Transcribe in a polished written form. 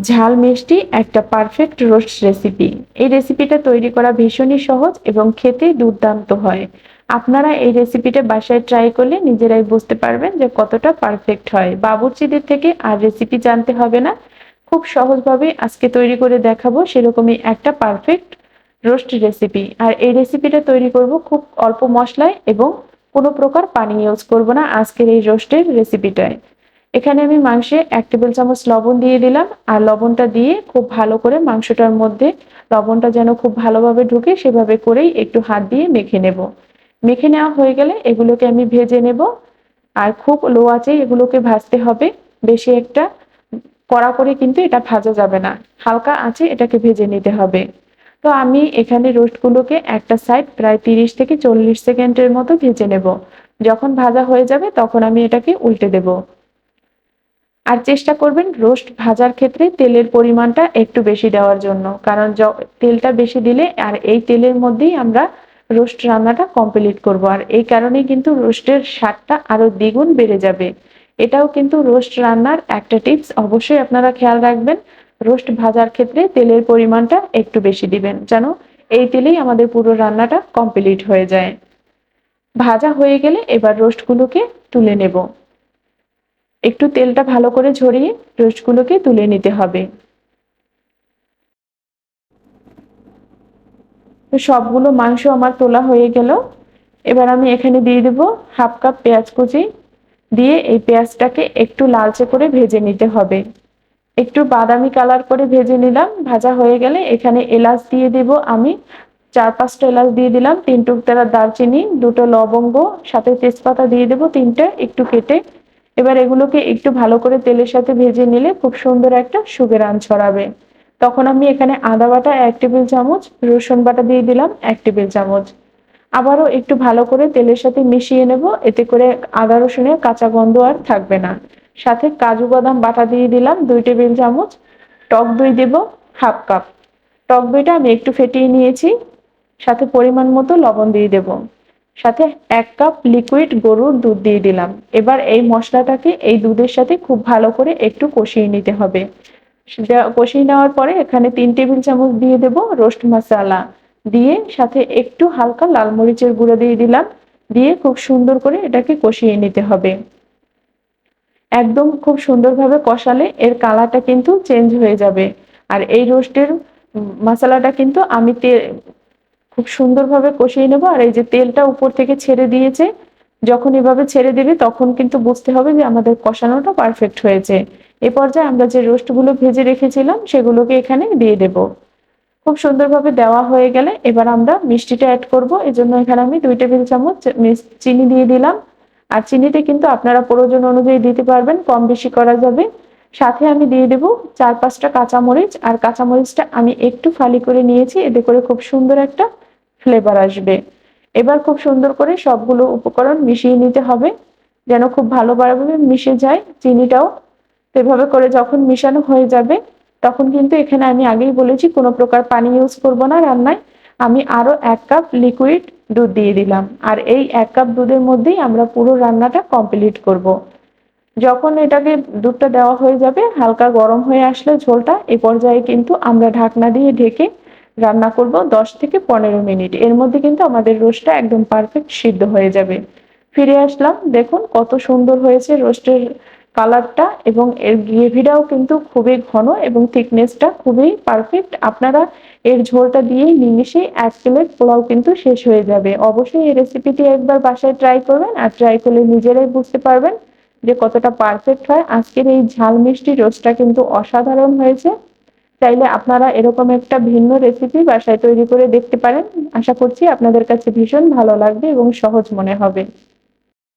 ঝাল মিষ্টি একটা পারফেক্ট রোস্ট রেসিপি। এই রেসিপিটা তৈরি করা ভীষণই সহজ এবং খেতে দুর্দান্ত হয়। আপনারা এই রেসিপিটা বাসায় ট্রাই করলে নিজেরাই বুঝতে পারবেন যে কতটা পারফেক্ট হয়। বাবুর্চিদের থেকে আর রেসিপি জানতে হবে না। খুব সহজভাবে আজকে তৈরি করে দেখাবো সেরকমই একটা পারফেক্ট রোস্ট রেসিপি। আর এই রেসিপিটা তৈরি করব খুব অল্প মশলায় এবং কোনো প্রকার পানি ইউজ করব না আজকের এই রোস্টের রেসিপিটায়। এখানে আমি মাংসে 1 টেবিল চামচ লবণ দিয়ে দিলাম, আর লবণটা দিয়ে খুব ভালো করে মাংসটার মধ্যে লবণটা যেন খুব ভালোভাবে ঢুকে সেভাবে করেই একটু হাত দিয়ে মেখে নেব। মেখে নেওয়া হয়ে গেলে এগুলোকে আমি ভেজে নেব। আর খুব লো আঁচেই এগুলোকে ভাজতে হবে। বেশি একটা কড়া করে কিন্তু এটা ভাজা যাবে না, হালকা আঁচে এটাকে ভেজে নিতে হবে। তো আমি এখানে রোস্টগুলোকে একটা সাইড প্রায় 30 থেকে 40 সেকেন্ডের মতো ভেজে নেব। যখন ভাজা হয়ে যাবে তখন আমি এটাকে উল্টে দেব। আর চেষ্টা করবেন রোস্ট ভাজার ক্ষেত্রে তেলের পরিমাণটা একটু বেশি দেওয়ার জন্য, কারণ তেলটা বেশি দিলে আর এই তেলের মধ্যেই আমরা রোস্ট রান্নাটা কমপ্লিট করব, আর এই কারণেই কিন্তু রোস্টের স্বাদটা আরো দ্বিগুণ বেড়ে যাবে। এটাও কিন্তু রোস্ট রান্নার একটা টিপস, অবশ্যই আপনারা খেয়াল রাখবেন। রোস্ট ভাজার ক্ষেত্রে তেলের পরিমাণটা একটু বেশি দিবেন, যেন এই তেলেই আমাদের পুরো রান্নাটা কমপ্লিট হয়ে যায়। ভাজা হয়ে গেলে এবার রোস্টগুলোকে তুলে নেব। একটু তেলটা ভালো করে ঝরিয়ে রোস্টগুলোকে তুলে নিতে হবে। তো সবগুলো মাংস আমার তোলা হয়ে গেল। এবার আমি এখানে দিয়ে দেব হাফ কাপ পেঁয়াজ কুচি। দিয়ে এই পেঁয়াজটাকে একটু লালচে করে ভেজে নিতে হবে। একটু বাদামি কালার করে ভেজে নিলাম। ভাজা হয়ে গেলে এখানে এলাচ দিয়ে দেব আমি 4-5টা এলাচ দিয়ে দিলাম, 3 টুকরা দারচিনি, 2টো লবঙ্গ, সাথে তেজপাতা দিয়ে দেব 3টে একটু কেটে। এবার এগুলোকে একটু ভালো করে তেলের সাথে ভেজে নিলে খুব সুন্দর একটা সুঘ্রাণ ছড়াবে। তখন আমি এখানে আদা বাটা 1 টেবিল চামচ, রসুন বাটা দিয়ে দিলাম 1 টেবিল চামচ। আবারও একটু ভালো করে তেলের সাথে মিশিয়ে নেব, এতে করে আদা রসুনের কাঁচা গন্ধ আর থাকবে না। সাথে কাজু বাদাম বাটা দিয়ে দিলাম 2 টেবিল চামচ। টক দই দেব হাফ কাপ। টক দইটা আমি একটু ফেটিয়ে নিয়েছি। সাথে পরিমাণ মতো লবণ দিয়ে দেব। সাথে 1 কাপ লিকুইড গরুর দুধ দিয়ে দিলাম। এবার এই মশলাটাকে এই দুধের সাথে খুব ভালো করে একটু কষিয়ে নিতে হবে। কষিয়ে নেওয়ার পরে এখানে 3 টেবিল চামচ দিয়ে দেব রোস্ট মশলা। দিয়ে সাথে একটু হালকা লাল মরিচের গুঁড়ো দিয়ে দিলাম। দিয়ে খুব সুন্দর করে এটাকে কষিয়ে নিতে হবে। একদম খুব সুন্দরভাবে কষালে এর কালারটা কিন্তু চেঞ্জ হয়ে যাবে। আর এই রোস্টের মশলাটা কিন্তু আমি খুব সুন্দরভাবে কষিয়ে নেব। আর এই যে তেলটা উপর থেকে ছেড়ে দিয়েছে, যখন এভাবে ছেড়ে দিবে তখন কিন্তু বুঝতে হবে যে আমাদের কষানোটা পারফেক্ট হয়েছে। এ পর্যায়ে আমরা যে রোস্টগুলো ভেজে রেখেছিলাম সেগুলোকে এখানে দিয়ে দেব। খুব সুন্দরভাবে দেওয়া হয়ে গেলে এবার আমরা মিষ্টিটা অ্যাড করব। এজন্য এখানে আমি 2 টেবিল চামচ চিনি দিয়ে দিলাম। আর চিনিতে কিন্তু আপনারা প্রয়োজন অনুযায়ী দিতে পারবেন, কম বেশি করা যাবে। সাথে আমি দিয়ে দেব 4-5টা কাঁচামরিচ, আর কাঁচামরিচটা আমি একটু ফালি করে নিয়েছি, এতে করে খুব সুন্দর একটা ফ্লেভার আসবে। এবার খুব সুন্দর করে সবগুলো উপকরণ মিশিয়ে নিতে হবে, যেন খুব ভালোভাবে মিশে যায় চিনিটাও। তো এভাবে করে যখন মিশানো হয়ে যাবে তখন কিন্তু এখানে আমি আগেই বলেছি কোনো প্রকার পানি ইউজ করব না রান্নায়। আমি আরো 1 কাপ লিকুইড দুধ দিয়ে দিলাম। আর এই 1 কাপ দুধের মধ্যেই আমরা পুরো রান্নাটা কমপ্লিট করব। যখন এটাকে দুধটা দেওয়া হয়ে যাবে, হালকা গরম হয়ে আসলে ঝোলটা, এ পর্যায়ে কিন্তু আমরা ঢাকনা দিয়ে ঢেকে রান্না করব 10 থেকে 15 মিনিট। এর মধ্যে কিন্তু আমাদের রোস্টটা একদম পারফেক্ট সিদ্ধ হয়ে যাবে। ফিরে আসলাম, দেখুন কত সুন্দর হয়েছে রোস্টের কালারটা, এবং এর গ্রেভিটাও কিন্তু খুবই ঘন এবং থিকনেসটা খুবই পারফেক্ট। আপনারা এর ঝোলটা দিয়েই নিমিশেই 1 প্লেট পোলাও কিন্তু শেষ হয়ে যাবে। অবশ্যই এই রেসিপিটি একবার বাসায় ট্রাই করবেন, আর ট্রাই করলে নিজেরাই বুঝতে পারবেন যে কতটা পারফেক্ট হয়। আজকের এই ঝাল মিষ্টি রোস্টটা কিন্তু অসাধারণ হয়েছে। চাইলে আপনারা এরকম একটা ভিন্ন রেসিপি বাসায় তৈরি করে দেখতে পারেন। আশা করছি আপনাদের কাছে ভীষণ ভালো লাগবে এবং সহজ মনে হবে।